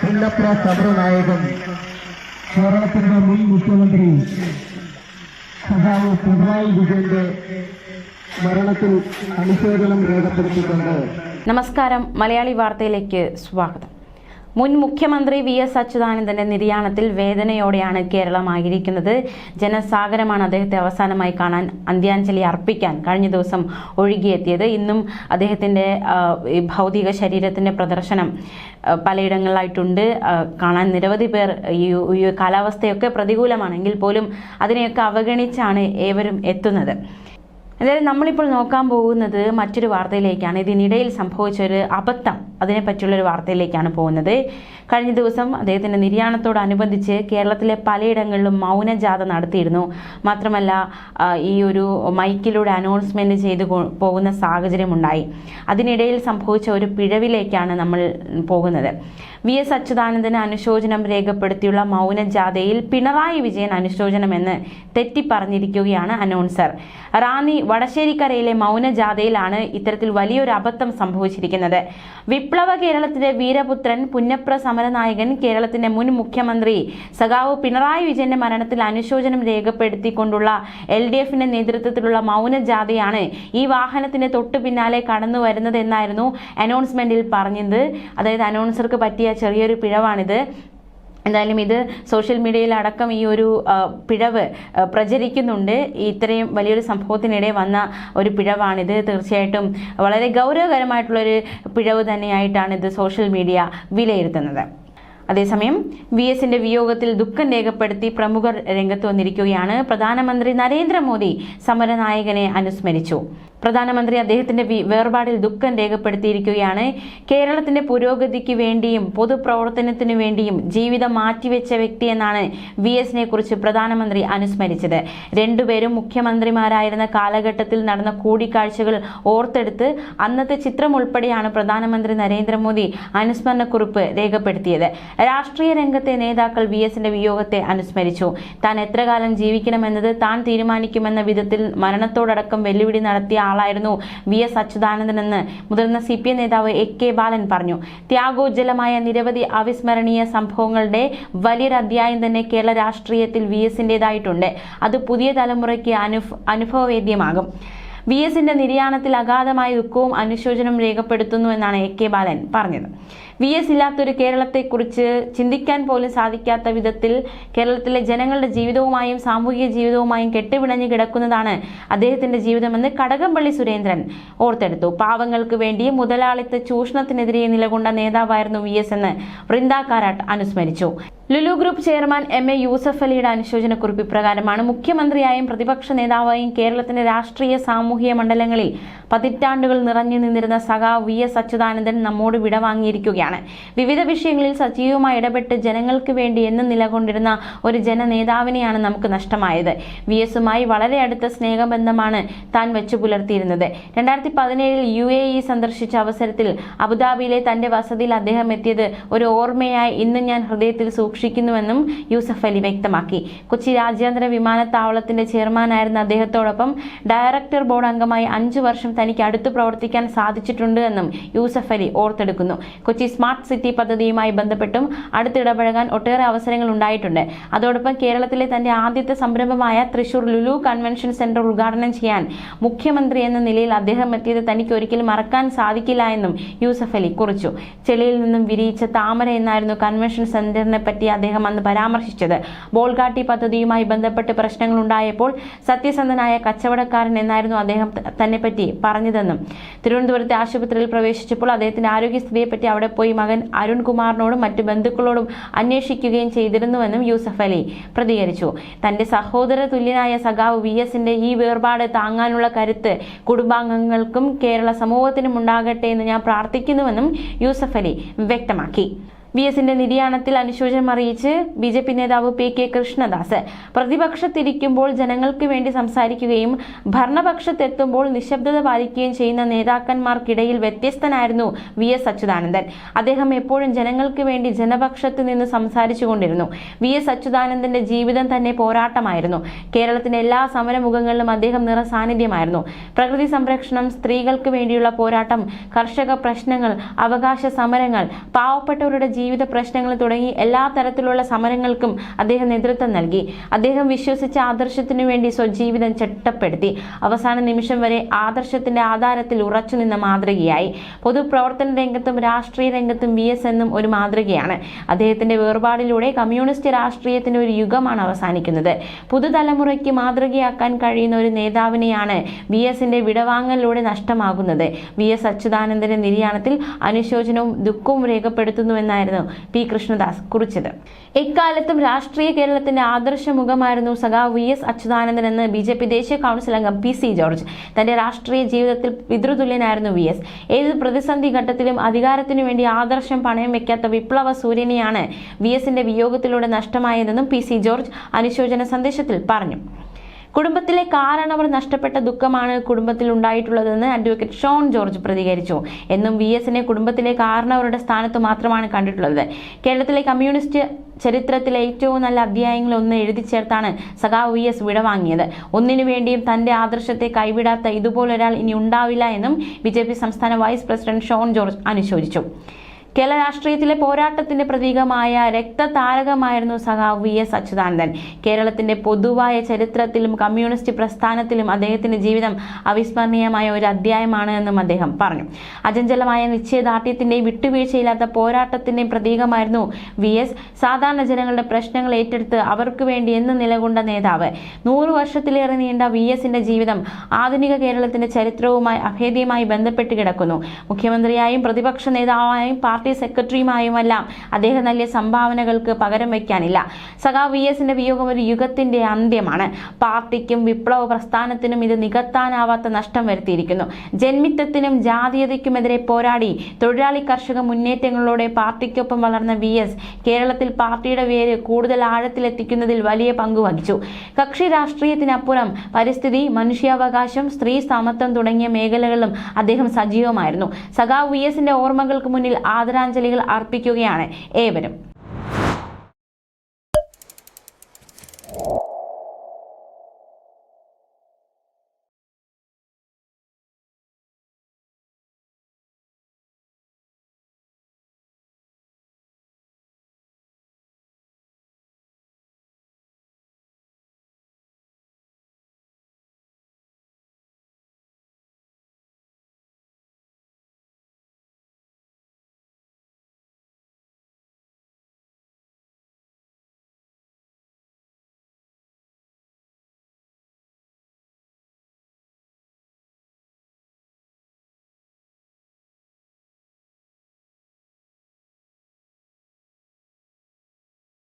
പുന്നപ്ര സമരനായകൻ കേരളത്തിന്റെ മുൻ മുഖ്യമന്ത്രി സഖാവ് പിണറായി വിജയന്റെ മരണത്തിൽ അനുശോചനം രേഖപ്പെടുത്തിക്കൊണ്ട്. നമസ്കാരം, മലയാളി വാർത്തയിലേക്ക് സ്വാഗതം. മുൻ മുഖ്യമന്ത്രി VS അച്യുതാനന്ദന്റെ നിര്യാണത്തിൽ വേദനയോടെയാണ് കേരളമായിരിക്കുന്നത്. ജനസാഗരമാണ് അദ്ദേഹത്തെ അവസാനമായി കാണാൻ, അന്ത്യാഞ്ജലി അർപ്പിക്കാൻ കഴിഞ്ഞ ദിവസം ഒഴുകിയെത്തിയത്. ഇന്നും അദ്ദേഹത്തിന്റെ ഭൗതിക ശരീരത്തിന്റെ പ്രദർശനം പലയിടങ്ങളിലായിട്ടുണ്ട്. കാണാൻ നിരവധി പേർ. ഈ കാലാവസ്ഥയൊക്കെ പ്രതികൂലമാണെങ്കിൽ പോലും അതിനെയൊക്കെ അവഗണിച്ചാണ് ഏവരും എത്തുന്നത്. അതായത് നമ്മളിപ്പോൾ നോക്കാൻ പോകുന്നത് മറ്റൊരു വാർത്തയിലേക്കാണ്. ഇതിനിടയിൽ സംഭവിച്ചൊരു അബദ്ധം, അതിനെപ്പറ്റിയുള്ളൊരു വാർത്തയിലേക്കാണ് പോകുന്നത്. കഴിഞ്ഞ ദിവസം അദ്ദേഹത്തിൻ്റെ നിര്യാണത്തോടനുബന്ധിച്ച് കേരളത്തിലെ പലയിടങ്ങളിലും മൗനജാഥ നടത്തിയിരുന്നു. മാത്രമല്ല ഈ ഒരു മൈക്കിലൂടെ അനൗൺസ്മെൻറ്റ് ചെയ്തു പോകുന്ന സാഹചര്യമുണ്ടായി. അതിനിടയിൽ സംഭവിച്ച ഒരു പിഴവിലേക്കാണ് നമ്മൾ പോകുന്നത്. VS അച്യുതാനന്ദന് അനുശോചനം രേഖപ്പെടുത്തിയുള്ള മൗനജാഥയിൽ പിണറായി വിജയൻ അനുശോചനമെന്ന് തെറ്റിപ്പറഞ്ഞിരിക്കുകയാണ് അനൗൺസർ. റാന്നി വടശ്ശേരിക്കരയിലെ മൗനജാഥയിലാണ് ഇത്തരത്തിൽ വലിയൊരു അബദ്ധം സംഭവിച്ചിരിക്കുന്നത്. വിപ്ലവ കേരളത്തിന്റെ വീരപുത്രൻ, പുന്നപ്ര സമരനായകൻ, കേരളത്തിന്റെ മുൻ മുഖ്യമന്ത്രി സഖാവ് പിണറായി വിജയന്റെ മരണത്തിൽ അനുശോചനം രേഖപ്പെടുത്തിക്കൊണ്ടുള്ള LDFന്റെ നേതൃത്വത്തിലുള്ള മൗനജാഥയാണ് ഈ വാഹനത്തിന്റെ തൊട്ടു പിന്നാലെ കടന്നു വരുന്നത് എന്നായിരുന്നു അനൗൺസ്മെന്റിൽ പറഞ്ഞത്. അതായത് അനൗൺസർക്ക് പറ്റിയ ചെറിയൊരു പിഴവാണിത്. എന്തായാലും ഇത് സോഷ്യൽ മീഡിയയിൽ അടക്കം ഈ ഒരു പിഴവ് പ്രചരിക്കുന്നുണ്ട്. ഇത്രയും വലിയൊരു സംഭവത്തിനിടെ വന്ന ഒരു പിഴവാണിത്. തീർച്ചയായിട്ടും വളരെ ഗൗരവകരമായിട്ടുള്ളൊരു പിഴവ് തന്നെയായിട്ടാണ് ഇത് സോഷ്യൽ മീഡിയ വിലയിരുത്തുന്നത്. അതേസമയം VSന്റെ വിയോഗത്തിൽ ദുഃഖം രേഖപ്പെടുത്തി പ്രമുഖർ രംഗത്ത് വന്നിരിക്കുകയാണ്. പ്രധാനമന്ത്രി നരേന്ദ്രമോദി സമരനായകനെ അനുസ്മരിച്ചു. പ്രധാനമന്ത്രി അദ്ദേഹത്തിന്റെ വേർപാടിൽ ദുഃഖം രേഖപ്പെടുത്തിയിരിക്കുകയാണ്. കേരളത്തിന്റെ പുരോഗതിക്ക് വേണ്ടിയും പൊതുപ്രവർത്തനത്തിനു വേണ്ടിയും ജീവിതം മാറ്റിവെച്ച വ്യക്തിയെന്നാണ് VSനെ കുറിച്ച് പ്രധാനമന്ത്രി അനുസ്മരിച്ചത്. രണ്ടുപേരും മുഖ്യമന്ത്രിമാരായിരുന്ന കാലഘട്ടത്തിൽ നടന്ന കൂടിക്കാഴ്ചകൾ ഓർത്തെടുത്ത് അന്നത്തെ ചിത്രം ഉൾപ്പെടെയാണ് പ്രധാനമന്ത്രി നരേന്ദ്രമോദി അനുസ്മരണക്കുറിപ്പ് രേഖപ്പെടുത്തിയത്. രാഷ്ട്രീയ രംഗത്തെ നേതാക്കൾ VSന്റെ വിയോഗത്തെ അനുസ്മരിച്ചു. താൻ എത്ര കാലം ജീവിക്കണമെന്നത് താൻ തീരുമാനിക്കുമെന്ന വിധത്തിൽ മരണത്തോടക്കം വെല്ലുവിളി നടത്തിയ ആളായിരുന്നു VS അച്യുതാനന്ദനെന്ന് മുതിർന്ന CPM നേതാവ് AK ബാലൻ പറഞ്ഞു. ത്യാഗോജ്ജലമായ നിരവധി അവിസ്മരണീയ സംഭവങ്ങളുടെ വലിയൊരു അധ്യായം തന്നെ കേരള രാഷ്ട്രീയത്തിൽ VSന്റേതായിട്ടുണ്ട്. അത് പുതിയ തലമുറയ്ക്ക് അനുഭവവേദ്യമാകും. VSന്റെ നിര്യാണത്തിൽ അഗാധമായ ദുഃഖവും അനുശോചനവും രേഖപ്പെടുത്തുന്നു എന്നാണ് AK ബാലൻ പറഞ്ഞത്. VS ഇല്ലാത്തൊരു കേരളത്തെക്കുറിച്ച് ചിന്തിക്കാൻ പോലും സാധിക്കാത്ത വിധത്തിൽ കേരളത്തിലെ ജനങ്ങളുടെ ജീവിതവുമായും സാമൂഹിക ജീവിതവുമായും കെട്ടുപിണഞ്ഞു കിടക്കുന്നതാണ് അദ്ദേഹത്തിന്റെ ജീവിതമെന്ന് കടകംപള്ളി സുരേന്ദ്രൻ ഓർത്തെടുത്തു. പാവങ്ങൾക്ക് വേണ്ടി മുതലാളിത്ത ചൂഷണത്തിനെതിരെ നിലകൊണ്ട നേതാവായിരുന്നു VS എന്ന് വൃന്ദ കാരാട്ട് അനുസ്മരിച്ചു. Lulu group chairman MA Yusuf അലിയുടെ അനുശോചനക്കുറിപ്പ് ഇപ്രകാരമാണ്. മുഖ്യമന്ത്രിയായും പ്രതിപക്ഷ നേതാവായും കേരളത്തിന്റെ രാഷ്ട്രീയ സാമൂഹിക മണ്ഡലങ്ങളിൽ പതിറ്റാണ്ടുകൾ നിറഞ്ഞു നിന്നിരുന്ന സഖാവ് VS അച്യുതാനന്ദൻ നമ്മോട് വിടവാങ്ങിയിരിക്കുകയാണ്. വിവിധ വിഷയങ്ങളിൽ സജീവമായി ഇടപെട്ട് ജനങ്ങൾക്ക് വേണ്ടി എന്നും നിലകൊണ്ടിരുന്ന ഒരു ജനനേതാവിനെയാണ് നമുക്ക് നഷ്ടമായത്. VSുമായി വളരെ അടുത്ത സ്നേഹബന്ധമാണ് താൻ വെച്ചു പുലർത്തിയിരുന്നത്. 2017 UAE സന്ദർശിച്ച അവസരത്തിൽ അബുദാബിയിലെ തന്റെ വസതിയിൽ അദ്ദേഹം എത്തിയത് ഒരു ഓർമ്മയായി ഇന്നും ഞാൻ ഹൃദയത്തിൽ സൂക്ഷിക്കുന്നുവെന്നും യൂസഫ് അലി വ്യക്തമാക്കി. കൊച്ചി രാജ്യാന്തര വിമാനത്താവളത്തിന്റെ ചെയർമാനായിരുന്ന അദ്ദേഹത്തോടൊപ്പം ഡയറക്ടർ ബോർഡ് അംഗമായി 5 വർഷം തനിക്ക് അടുത്ത് പ്രവർത്തിക്കാൻ സാധിച്ചിട്ടുണ്ട് എന്നും യൂസഫ് അലി ഓർത്തെടുക്കുന്നു. കൊച്ചി സ്മാർട്ട് സിറ്റി പദ്ധതിയുമായി ബന്ധപ്പെട്ടും അടുത്തിടപഴകാൻ ഒട്ടേറെ അവസരങ്ങൾ ഉണ്ടായിട്ടുണ്ട്. അതോടൊപ്പം കേരളത്തിലെ തന്റെ ആദ്യത്തെ സംരംഭമായ തൃശൂർ ലുലു കൺവെൻഷൻ സെന്റർ ഉദ്ഘാടനം ചെയ്യാൻ മുഖ്യമന്ത്രി എന്ന നിലയിൽ അദ്ദേഹം എത്തിയത് തനിക്ക് ഒരിക്കലും മറക്കാൻ സാധിക്കില്ല എന്നും യൂസഫ് അലി കുറിച്ചു. ചെളിയിൽ നിന്നും വിരിയിച്ച താമര എന്നായിരുന്നു കൺവെൻഷൻ സെന്ററിനെ പറ്റി അദ്ദേഹം അന്ന് പരാമർശിച്ചത്. ബോൾഗാട്ടി പദ്ധതിയുമായി ബന്ധപ്പെട്ട് പ്രശ്നങ്ങൾ ഉണ്ടായപ്പോൾ സത്യസന്ധനായ കച്ചവടക്കാരൻ എന്നായിരുന്നു അദ്ദേഹം തന്നെ പറ്റി പറഞ്ഞതെന്നും തിരുവനന്തപുരത്തെ ആശുപത്രിയിൽ പ്രവേശിച്ചപ്പോൾ അദ്ദേഹത്തിന്റെ ആരോഗ്യസ്ഥിതിയെപ്പറ്റി അവിടെ പോയി മകൻ അരുൺകുമാറിനോടും മറ്റു ബന്ധുക്കളോടും അന്വേഷിക്കുകയും ചെയ്തിരുന്നുവെന്നും യൂസഫ് അലി പ്രതികരിച്ചു. തന്റെ സഹോദര തുല്യനായ സഖാവ് VSന്റെ ഈ വേർപാട് താങ്ങാനുള്ള കരുത്ത് കുടുംബാംഗങ്ങൾക്കും കേരള സമൂഹത്തിനും ഉണ്ടാകട്ടെ എന്ന് ഞാൻ പ്രാർത്ഥിക്കുന്നുവെന്നും യൂസഫ് അലി വ്യക്തമാക്കി. VSന്റെ നിര്യാണത്തിൽ അനുശോചനം അറിയിച്ച് BJP നേതാവ് PK കൃഷ്ണദാസ് പ്രതിപക്ഷത്തിരിക്കുമ്പോൾ ജനങ്ങൾക്ക് വേണ്ടി സംസാരിക്കുകയും ഭരണപക്ഷത്തെത്തുമ്പോൾ നിശബ്ദത പാലിക്കുകയും ചെയ്യുന്ന നേതാക്കന്മാർക്കിടയിൽ വ്യത്യസ്തനായിരുന്നു VS അച്യുതാനന്ദൻ. അദ്ദേഹം എപ്പോഴും ജനങ്ങൾക്ക് വേണ്ടി ജനപക്ഷത്ത് നിന്ന് സംസാരിച്ചു കൊണ്ടിരുന്നു. VS അച്യുതാനന്ദന്റെ ജീവിതം തന്നെ പോരാട്ടമായിരുന്നു. കേരളത്തിന്റെ എല്ലാ സമരമുഖങ്ങളിലും അദ്ദേഹം നിറസാന്നിധ്യമായിരുന്നു. പ്രകൃതി സംരക്ഷണം, സ്ത്രീകൾക്ക് വേണ്ടിയുള്ള പോരാട്ടം, കർഷക പ്രശ്നങ്ങൾ, അവകാശ സമരങ്ങൾ, പാവപ്പെട്ടവരുടെ ജീവിത പ്രശ്നങ്ങൾ തുടങ്ങി എല്ലാ തരത്തിലുള്ള സമരങ്ങൾക്കും അദ്ദേഹം നേതൃത്വം നൽകി. അദ്ദേഹം വിശ്വസിച്ച ആദർശത്തിനു വേണ്ടി സ്വജീവിതം ചിട്ടപ്പെടുത്തി. അവസാന നിമിഷം വരെ ആദർശത്തിന്റെ ആധാരത്തിൽ ഉറച്ചുനിന്ന മാതൃകയായി. പൊതുപ്രവർത്തന രംഗത്തും രാഷ്ട്രീയ രംഗത്തും VS എന്നും ഒരു മാതൃകയാണ്. അദ്ദേഹത്തിന്റെ വേർപാടിലൂടെ കമ്മ്യൂണിസ്റ്റ് രാഷ്ട്രീയത്തിന്റെ ഒരു യുഗമാണ് അവസാനിക്കുന്നത്. പുതുതലമുറയ്ക്ക് മാതൃകയാക്കാൻ കഴിയുന്ന ഒരു നേതാവിനെയാണ് VSന്റെ വിടവാങ്ങലിലൂടെ നഷ്ടമാകുന്നത്. VS അച്യുതാനന്ദന്റെ നിര്യാണത്തിൽ അനുശോചനവും ദുഃഖവും രേഖപ്പെടുത്തുന്നുവെന്നായിരുന്നു P. കൃഷ്ണദാസ് കുറിച്ചത്. എക്കാലത്തും രാഷ്ട്രീയ കേരളത്തിന്റെ ആദർശ മുഖമായിരുന്നു സഖാവ് VS അച്യുതാനന്ദൻ എന്ന് BJP ദേശീയ കൗൺസിൽ അംഗം PC ജോർജ്. തന്റെ രാഷ്ട്രീയ ജീവിതത്തിൽ പിതൃതുല്യനായിരുന്നു VS. ഏത് പ്രതിസന്ധി ഘട്ടത്തിലും അധികാരത്തിനു വേണ്ടി ആദർശം പണയം വെക്കാത്ത വിപ്ലവ സൂര്യനെയാണ് VSന്റെ വിയോഗത്തിലൂടെ നഷ്ടമായതെന്നും PC ജോർജ് അനുശോചന സന്ദേശത്തിൽ പറഞ്ഞു. കുടുംബത്തിലെ കാരണവർ നഷ്ടപ്പെട്ട ദുഃഖമാണ് കുടുംബത്തിൽ ഉണ്ടായിട്ടുള്ളതെന്ന് അഡ്വക്കേറ്റ് ഷോൺ ജോർജ് പ്രതികരിച്ചു. എന്നും VSനെ കുടുംബത്തിലെ കാരണവരുടെ സ്ഥാനത്ത് മാത്രമാണ് കണ്ടിട്ടുള്ളത്. കേരളത്തിലെ കമ്മ്യൂണിസ്റ്റ് ചരിത്രത്തിലെ ഏറ്റവും നല്ല അധ്യായങ്ങൾ ഒന്ന് എഴുതി ചേർത്താണ് സഖാവ് VS വിടവാങ്ങിയത്. ഒന്നിനു വേണ്ടിയും തന്റെ ആദർശത്തെ കൈവിടാത്ത ഇതുപോലൊരാൾ ഇനി ഉണ്ടാവില്ല എന്നും BJP സംസ്ഥാന വൈസ് പ്രസിഡന്റ് ഷോൺ ജോർജ് അനുശോചിച്ചു. കേരള രാഷ്ട്രീയത്തിലെ പോരാട്ടത്തിന്റെ പ്രതീകമായ രക്തതാരകമായിരുന്നു സഖാവ് VS അച്യുതാനന്ദൻ. കേരളത്തിന്റെ പൊതുവായ ചരിത്രത്തിലും കമ്മ്യൂണിസ്റ്റ് പ്രസ്ഥാനത്തിലും അദ്ദേഹത്തിന്റെ ജീവിതം അവിസ്മരണീയമായ ഒരു അധ്യായമാണ് എന്നും അദ്ദേഹം പറഞ്ഞു. അചഞ്ചലമായ നിശ്ചയദാർഢ്യത്തിന്റെയും വിട്ടുവീഴ്ചയില്ലാത്ത പോരാട്ടത്തിന്റെയും പ്രതീകമായിരുന്നു VS. സാധാരണ ജനങ്ങളുടെ പ്രശ്നങ്ങൾ ഏറ്റെടുത്ത് അവർക്ക് വേണ്ടി എന്ന് നിലകൊണ്ട നേതാവ്. 100 വർഷത്തിലേറെ നീണ്ട VSന്റെ ജീവിതം ആധുനിക കേരളത്തിന്റെ ചരിത്രവുമായി അഭേദ്യമായി ബന്ധപ്പെട്ട് കിടക്കുന്നു. മുഖ്യമന്ത്രിയായും പ്രതിപക്ഷ നേതാവായും പാർട്ടി സെക്രട്ടറിയുമായുമെല്ലാം അദ്ദേഹം നൽകിയ സംഭാവനകൾക്ക് പകരം വയ്ക്കാനില്ല. സഖാവ് VSന്റെ വിയോഗം ഒരു യുഗത്തിന്റെ അന്ത്യമാണ്. പാർട്ടിക്കും വിപ്ലവ പ്രസ്ഥാനത്തിനും ഇത് നികത്താനാവാത്ത നഷ്ടം വരുത്തിയിരിക്കുന്നു. ജന്മിത്വത്തിനും ജാതീയതയ്ക്കുമെതിരെ പോരാടി തൊഴിലാളി കർഷക മുന്നേറ്റങ്ങളിലൂടെ പാർട്ടിക്കൊപ്പം വളർന്ന VS കേരളത്തിൽ പാർട്ടിയുടെ വേര് കൂടുതൽ ആഴത്തിലെത്തിക്കുന്നതിൽ വലിയ പങ്ക് വഹിച്ചു. കക്ഷി രാഷ്ട്രീയത്തിനപ്പുറം പരിസ്ഥിതി, മനുഷ്യാവകാശം, സ്ത്രീ സമത്വം തുടങ്ങിയ മേഖലകളിലും അദ്ദേഹം സജീവമായിരുന്നു. സഖാവ് VSന്റെ ഓർമ്മകൾക്ക് മുന്നിൽ ആദരാഞ്ജലികൾ അർപ്പിക്കുകയാണ് ഏവരും.